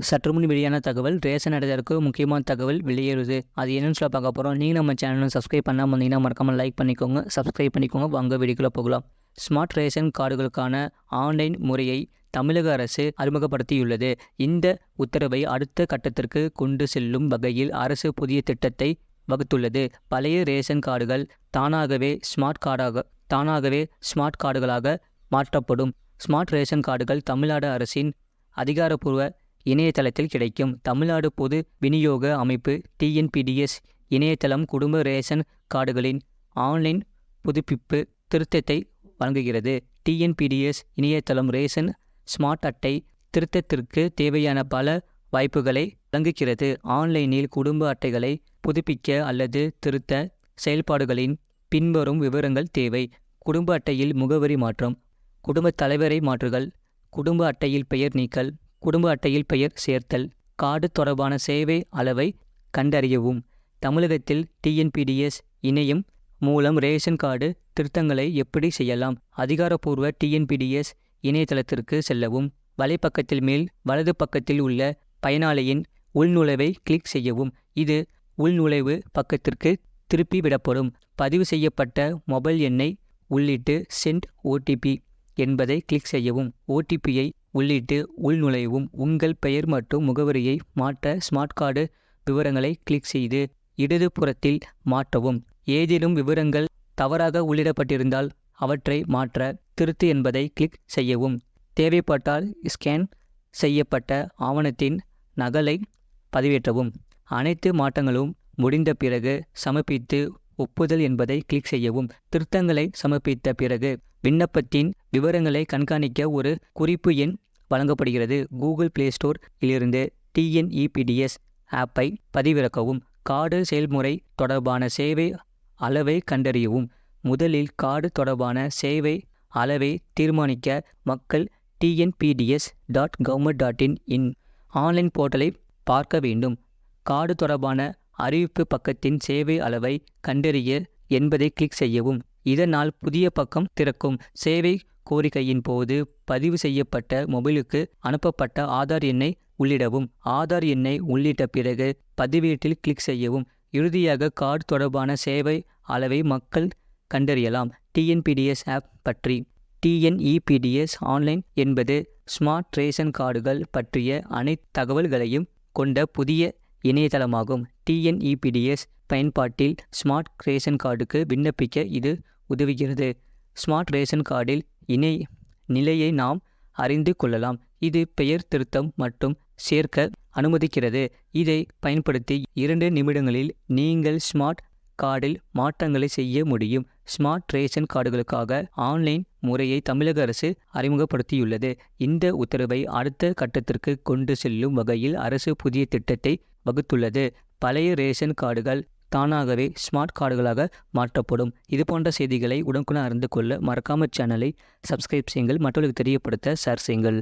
சற்றுமுன் வெளியான தகவல் ரேஷன் அடைதலுக்கு முக்கியமான தகவல் வெளியேறுது. அது என்னன்னு சொல்ல பார்க்க போகிறோம். நீங்கள் நம்ம சேனலும் சப்ஸ்கிரைப் பண்ணாமல் வந்தீங்கன்னா மறக்காமல் லைக் பண்ணிக்கோங்க, சப்ஸ்கிரைப் பண்ணிக்கோங்க. வாங்க வீடியோக்குள்ள போகலாம். ஸ்மார்ட் ரேஷன் கார்டுகளுக்கான ஆன்லைன் முறையை தமிழக அரசு அறிமுகப்படுத்தியுள்ளது. இந்த உத்தரவை அடுத்த கட்டத்திற்கு கொண்டு செல்லும் வகையில் அரசு புதிய திட்டத்தை வகுத்துள்ளது. பழைய ரேஷன் கார்டுகள் தானாகவே ஸ்மார்ட் கார்டுகளாக மாற்றப்படும். ஸ்மார்ட் ரேஷன் கார்டுகள் தமிழ்நாடு அரசின் அதிகாரப்பூர்வ இணையதளத்தில் கிடைக்கும். தமிழ்நாடு பொது விநியோக அமைப்பு TNPDS இணையதளம் குடும்ப ரேஷன் கார்டுகளின் ஆன்லைன் புதுப்பிப்பு திருத்தத்தை வழங்குகிறது. TNPDS இணையதளம் ரேஷன் ஸ்மார்ட் அட்டை திருத்தத்திற்கு தேவையான பல வாய்ப்புகளை வழங்குகிறது. ஆன்லைனில் குடும்ப அட்டைகளை புதுப்பிக்க அல்லது திருத்த செயல்பாடுகளின் பின்வரும் விவரங்கள் தேவை. குடும்ப அட்டையில் முகவரி மாற்றம், குடும்ப தலைவரை மாற்றுதல், குடும்ப அட்டையில் பெயர் நீக்கல், குடும்ப அட்டையில் பெயர் சேர்த்தல், கார்டு தொடர்பான சேவை அளவை கண்டறியவும். தமிழகத்தில் TNPDS இணையம் மூலம் ரேஷன் கார்டு திருத்தங்களை எப்படி செய்யலாம்? அதிகாரப்பூர்வ TNPDS இணையதளத்திற்கு செல்லவும். வலைப்பக்கத்தில் மேல் வலது பக்கத்தில் உள்ள பயனாளியின் உள்நுழைவை கிளிக் செய்யவும். இது உள்நுழைவு பக்கத்திற்கு திருப்பி விடப்படும். பதிவு செய்யப்பட்ட மொபைல் எண்ணை உள்ளிட்டு சென்ட் OTP என்பதை கிளிக் செய்யவும். OTPயை உள்ளிட்டு உள்நுழையவும். உங்கள் பெயர் மற்றும் முகவரியை மாற்ற ஸ்மார்ட் கார்டு விவரங்களை கிளிக் செய்து இடது புறத்தில் மாற்றவும். ஏதேனும் விவரங்கள் தவறாக உள்ளிடப்பட்டிருந்தால் அவற்றை மாற்ற திருத்து என்பதை கிளிக் செய்யவும். தேவைப்பட்டால் ஸ்கேன் செய்யப்பட்ட ஆவணத்தின் நகலை பதிவேற்றவும். அனைத்து மாற்றங்களும் முடிந்த பிறகு சமர்ப்பித்து ஒப்புதல் என்பதை கிளிக் செய்யவும். திருத்தங்களை சமர்ப்பித்த பிறகு விண்ணப்பத்தின் விவரங்களை கண்காணிக்க ஒரு குறிப்பு எண் வழங்கப்படுகிறது. கூகுள் பிளே ஸ்டோர் இலிருந்து TNEPDS ஆப்பை பதிவிறக்கவும். கார்டு செயல்முறை தொடர்பான சேவை அளவை கண்டறியவும். முதலில் கார்டு தொடர்பான சேவை அளவை தீர்மானிக்க மக்கள் TNPDS.government.in ஆன்லைன் போர்ட்டலை பார்க்க வேண்டும். கார்டு தொடர்பான அறிவிப்பு பக்கத்தின் சேவை அளவை கண்டறிய என்பதை கிளிக் செய்யவும். இதனால் புதிய பக்கம் திறக்கும். சேவை கோரிக்கையின் போது பதிவு செய்யப்பட்ட மொபைலுக்கு அனுப்பப்பட்ட ஆதார் எண்ணை உள்ளிடவும். ஆதார் எண்ணை உள்ளிட்ட பிறகு பதிவேட்டில் கிளிக் செய்யவும். இறுதியாக கார்டு தொடர்பான சேவை அளவை மக்கள் கண்டறியலாம். TNPDS ஆப் பற்றி. TNEPDS ஆன்லைன் என்பது ஸ்மார்ட் ரேஷன் கார்டுகள் பற்றிய அனைத்து தகவல்களையும் கொண்ட புதிய இணையதளமாகும். TNEPDS பயன்பாட்டில் ஸ்மார்ட் ரேஷன் கார்டுக்கு விண்ணப்பிக்க இது உதவுகிறது. ஸ்மார்ட் ரேஷன் கார்டில் நிலையை நாம் அறிந்து கொள்ளலாம். இது பெயர் திருத்தம் மற்றும் சேர்க்க அனுமதிக்கிறது. இதை பயன்படுத்தி 2 நிமிடங்களில் நீங்கள் ஸ்மார்ட் கார்டில் மாற்றங்களை செய்ய முடியும். ஸ்மார்ட் ரேஷன் கார்டுகளுக்காக ஆன்லைன் முறையை தமிழக அரசு அறிமுகப்படுத்தியுள்ளது. இந்த உத்தரவை அடுத்த கட்டத்திற்கு கொண்டு செல்லும் வகையில் அரசு புதிய திட்டத்தை வகுத்துள்ளது. பழைய ரேஷன் கார்டுகள் தானாகவே ஸ்மார்ட் கார்டுகளாக மாற்றப்படும். இதுபோன்ற செய்திகளை உடனுக்குடன் அறிந்து கொள்ள மறக்காம சேனலை சப்ஸ்கிரைப் செய்யுங்கள். மற்றவர்களுக்கு தெரியப்படுத்த ஷேர் செய்யுங்கள்.